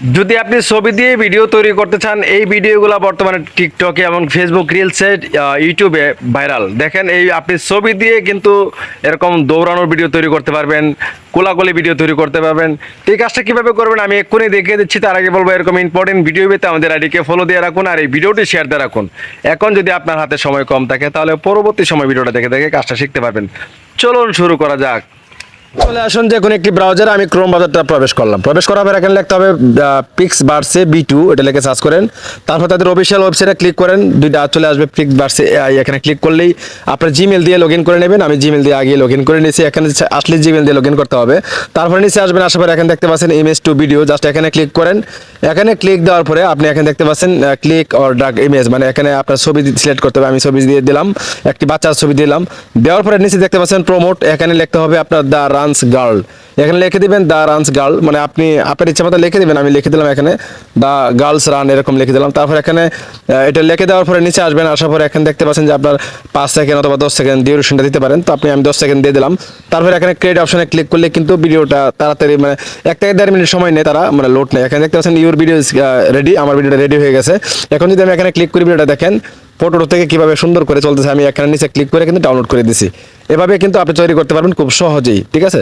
যদি আপনি ছবি দিয়ে ভিডিও তৈরি করতে চান, এই ভিডিওগুলো বর্তমানে টিকটকে এবং ফেসবুক রিলসে, ইউটিউবে ভাইরাল। দেখেন, এই আপনি ছবি দিয়ে কিন্তু এরকম দৌড়ানোর ভিডিও তৈরি করতে পারবেন, কোলাকুলি ভিডিও তৈরি করতে পারবেন। তো এই কাজটা কীভাবে করবেন আমি এক্ষুনি দেখিয়ে দিচ্ছি। তার আগে বলবো, এরকম ইম্পর্টেন্ট ভিডিও পেতে আমাদের আইডিকে ফলো দিয়ে রাখুন আর এই ভিডিওটি শেয়ার দিয়ে রাখুন। এখন যদি আপনার হাতে সময় কম থাকে তাহলে পরবর্তী সময় ভিডিওটা দেখে দেখে কাজটা শিখতে পারবেন। চলুন শুরু করা যাক। চলে আসুন যে কোনো একটি ব্রাউজারে, আমি ক্রোম ব্রাউজারটা প্রবেশ করলাম। প্রবেশ করার পর এখানে লিখতে হবে পিক্সবার্সে B2, এটা লিখে সার্চ করেন। তারপর তাদের অফিসিয়াল ওয়েবসাইটে ক্লিক করেন, দুইটা চলে আসবে পিক্সবার্সে AI। এখানে ক্লিক করলেই আপনার জিমেল দিয়ে লগ ইন করে নেবেন। আমি জিমেল দিয়ে আগে লগ ইন করে নিয়েছি। এখানে আসলে জিমেল দিয়ে লগ ইন করতে হবে। তারপরে নিচে আসবেন, আসার পর এখানে দেখতে পাচ্ছেন ইমেজ টু ভিডিও, জাস্ট এখানে ক্লিক করেন। এখানে ক্লিক দেওয়ার পরে আপনি এখানে দেখতে পাচ্ছেন ক্লিক অর ড্রাগ ইমেজ, মানে এখানে আপনার ছবি সিলেক্ট করতে হবে। আমি ছবি দিয়ে দিলাম, একটি বাচ্চার ছবি দিলাম। দেওয়ার পরে নিচে দেখতে পাচ্ছেন প্রমোট, এখানে লিখতে হবে আপনার দ্য রানস গার্ল। এখানে লিখে দিবেন দ্য রানস গার্ল, মানে আপনি আপনার ইচ্ছা মতো লিখে দিবেন। আমি লিখে দিলাম এখানে দ্য গার্লস রান, এরকম লিখে দিলাম। তারপর এখানে এটা লিখে দেওয়ার পরে নিচে আসবেন, আসার পরে এখানে দেখতে পাচ্ছেন যে আপনার 5 সেকেন্ড অথবা 10 সেকেন্ড ডিউরেশনটা দিতে পারেন। তো আমি 10 সেকেন্ড দিয়ে দিলাম। তারপর এখানে ক্রিয়েট অপশনে ক্লিক করলে কিন্তু ভিডিওটা তাড়াতাড়ি, মানে 1 থেকে 1.5 মিনিট সময় নেই তারা, মানে লোড নেই। এখানে দেখতে পাচ্ছেন ইউর ভিডিও রেডি, আমার ভিডিওটা রেডি হয়ে গেছে। এখন যদি আমি এখানে ক্লিক করি, ভিডিওটা দেখেন ফটো থেকে কিভাবে সুন্দর করে চলতেছে। আমি এখানে নিচে ক্লিক করে কিন্তু ডাউনলোড করে দিছি। এভাবে কিন্তু আপনি তৈরি করতে পারবেন খুব সহজেই, ঠিক আছে।